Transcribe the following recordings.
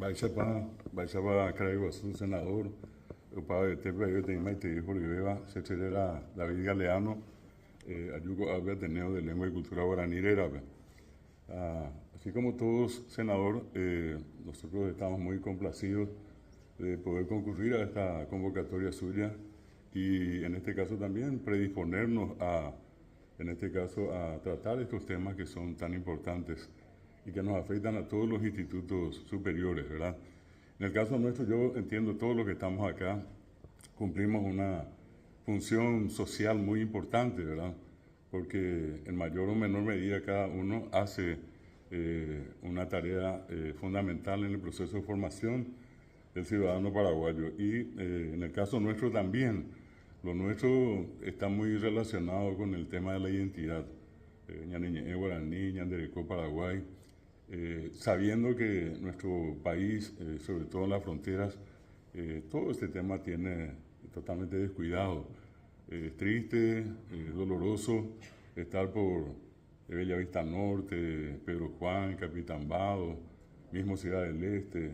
Baixaba Caraguazú, senador, o padre de Tepe, yo tenía Maite Hijo Oliveva, secretaria David Galeano, Ayuco Abbe Ateneo de Lengua y Cultura Guaraní Árabe. Así como todos, senador, nosotros estamos muy complacidos de poder concurrir a esta convocatoria suya y en este caso también predisponernos a tratar estos temas que son tan importantes y que nos afectan a todos los institutos superiores, ¿verdad? En el caso nuestro, yo entiendo todos los que estamos acá, cumplimos una función social muy importante, ¿verdad? Porque en mayor o menor medida cada uno hace una tarea fundamental en el proceso de formación del ciudadano paraguayo. Y en el caso nuestro también, lo nuestro está muy relacionado con el tema de la identidad. Ñaneñe Guaraní, Ñanderecó Paraguay, sabiendo que nuestro país, sobre todo en las fronteras, todo este tema tiene totalmente descuidado. Es triste, doloroso estar por Bellavista Norte, Pedro Juan, Capitán Bado, mismo Ciudad del Este,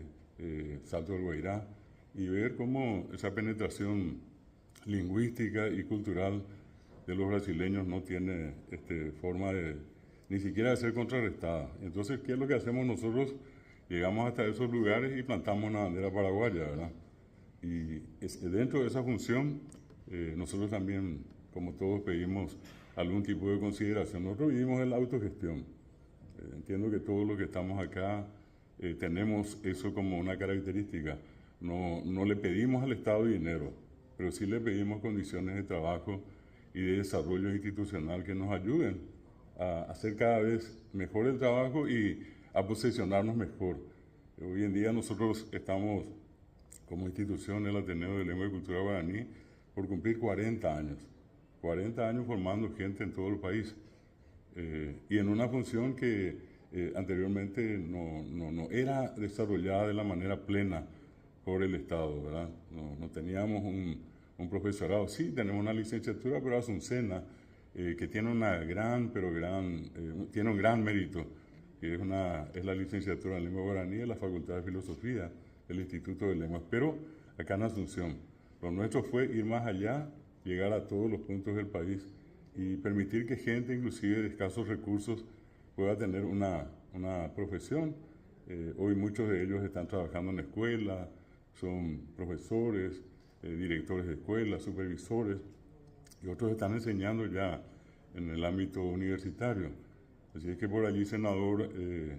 Salto del Guairá, y ver cómo esa penetración lingüística y cultural de los brasileños no tiene forma de ni siquiera de ser contrarrestada. Entonces, ¿qué es lo que hacemos nosotros? Llegamos hasta esos lugares y plantamos una bandera paraguaya, ¿verdad? Y dentro de esa función, nosotros también, como todos, pedimos algún tipo de consideración. Nosotros vivimos en la autogestión. Entiendo que todos los que estamos acá tenemos eso como una característica. No le pedimos al Estado dinero, pero sí le pedimos condiciones de trabajo y de desarrollo institucional que nos ayuden a hacer cada vez mejor el trabajo y a posicionarnos mejor. Hoy en día nosotros estamos como institución el Ateneo de Lengua y Cultura Guaraní por cumplir 40 años. 40 años formando gente en todo el país. Y en una función que anteriormente no era desarrollada de la manera plena por el Estado, ¿verdad? No teníamos un profesorado. Sí, tenemos una licenciatura, pero Asuncena, que tiene tiene un gran mérito, que es la licenciatura en Lengua Guaraní de la Facultad de Filosofía del Instituto de Lenguas. Pero acá en Asunción, lo nuestro fue ir más allá, llegar a todos los puntos del país y permitir que gente, inclusive de escasos recursos, pueda tener una profesión. Hoy muchos de ellos están trabajando en la escuela, son profesores, directores de escuelas, supervisores, y otros están enseñando ya en el ámbito universitario. Así es que por allí, senador,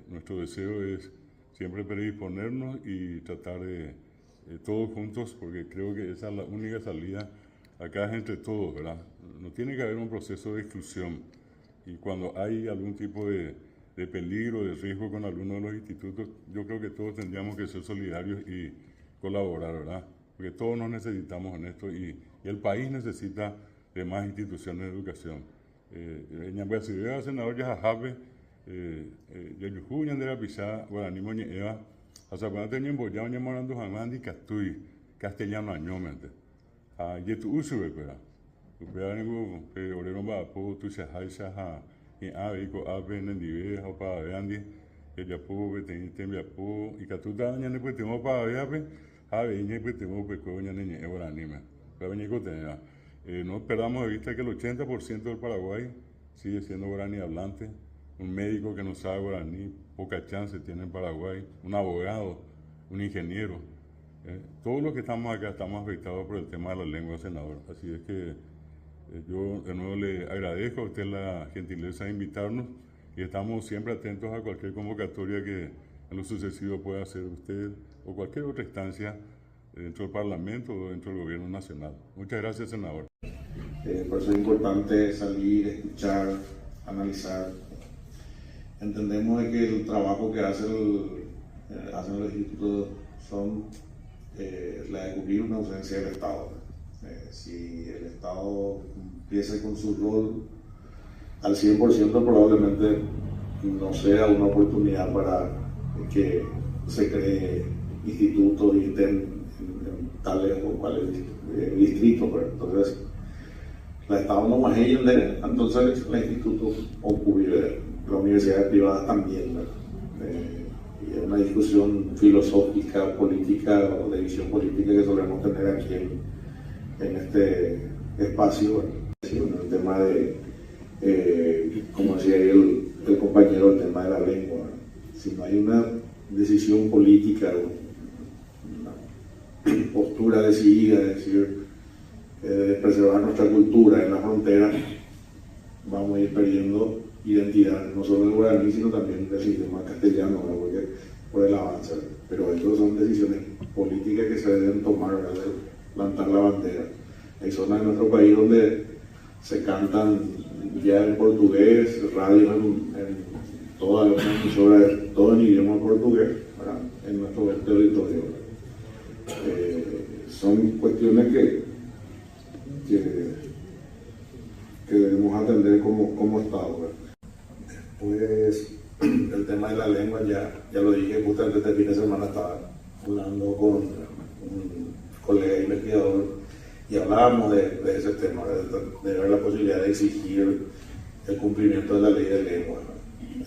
nuestro deseo es siempre predisponernos y tratar de todos juntos, porque creo que esa es la única salida. Acá es entre todos, ¿verdad? No tiene que haber un proceso de exclusión. Y cuando hay algún tipo de peligro, de riesgo con alguno de los institutos, yo creo que todos tendríamos que ser solidarios y colaborar, ¿verdad? Porque todos nos necesitamos en esto y el país necesita de más instituciones de educación. Ñambeasidea, senador Yajajape, Yayujú, Ñandera Pizá, Guaraní Moñeeva, hasta cuando tenían bollado, Ñamorando Jamandi, Castui, Castellano Añomente. Yetu Usube, pero. Upearengo, Orero Bapo, Tushahai Shaha, y Abeco, Abe, Nendive, Opa, Beandi, Yapu, Tembiapu, y Catuta, Ñanepuetemo, Pa, Beape, Abe, Ñepuetemo, Peco, Ñaneñe, Guaranime. No perdamos de vista que el 80% del Paraguay sigue siendo guaraní hablante. Un médico que no sabe guaraní, poca chance tiene en Paraguay. Un abogado, un ingeniero. Todos los que estamos acá estamos afectados por el tema de la lengua, senador. Así es que yo de nuevo le agradezco a usted la gentileza de invitarnos y estamos siempre atentos a cualquier convocatoria que en lo sucesivo pueda hacer usted o cualquier otra instancia dentro del Parlamento o dentro del Gobierno Nacional. Muchas gracias, senador. Por eso es importante salir, escuchar, analizar. Entendemos de que el trabajo que hacen los institutos son la de cubrir una ausencia del Estado. Si el Estado empieza con su rol al 100%, probablemente no sea una oportunidad para que se cree institutos y estén en tales o cuales distritos. Entonces, el Estado no más ella, entonces el instituto o cubrir la universidad privada también, una discusión filosófica, política o de visión política que solemos tener aquí en este espacio, en el tema de, como decía ahí el compañero, el tema de la lengua. Si no hay una decisión política, una postura decidida, es decir, de preservar nuestra cultura en la frontera, vamos a ir perdiendo identidad, no solo del guaraní, sino también del sistema castellano, ¿no? Porque por el avance. Pero estas son decisiones políticas que se deben tomar, ¿verdad? De plantar la bandera. Hay zonas de nuestro país donde se cantan ya en portugués, radio en todas las emisoras, todo en idioma portugués, ¿verdad? En nuestro territorio. Son cuestiones que debemos atender como Estado, ¿verdad? Pues el tema de la lengua, ya lo dije, justamente este fin de semana estaba hablando con un colega investigador y hablábamos de ese tema, de ver la posibilidad de exigir el cumplimiento de la ley de lengua.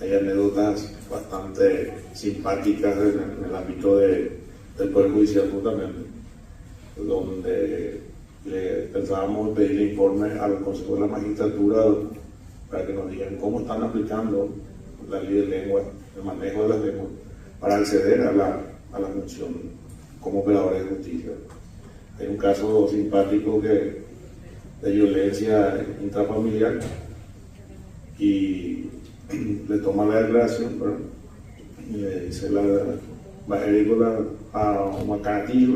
Hay anécdotas bastante simpáticas en el ámbito del Poder Judicial, justamente, donde pensábamos pedirle informes al Consejo de la Magistratura para que nos digan cómo están aplicando la ley de lengua, el manejo de las lenguas, para acceder a la función como operadores de justicia. Hay un caso simpático de violencia intrafamiliar y le toma la declaración, ¿verdad? Y le dice va a Macatí,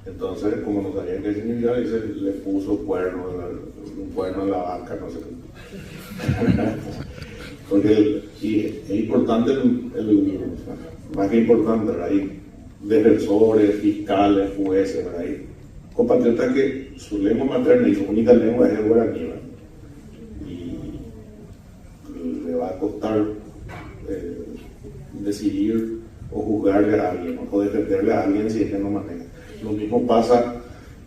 entonces, como no sabía qué significaba, le puso un cuerno en la vaca, no sé qué. Porque es importante, más que importante, ¿verdad? Hay defensores, fiscales, jueces, ¿verdad? Hay compatriotas que su lengua materna y su única lengua es el guaraní, ¿verdad? Y le va a costar decidir o juzgarle a alguien, o defenderle a alguien si es que no maneja. Lo mismo pasa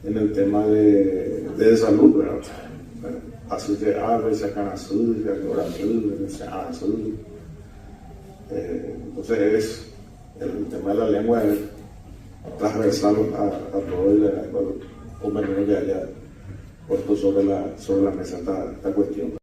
en el tema de salud, ¿verdad? Así que sacan azul, entonces el tema de la lengua es transversal a todo el convenio que haya puesto sobre la mesa esta cuestión.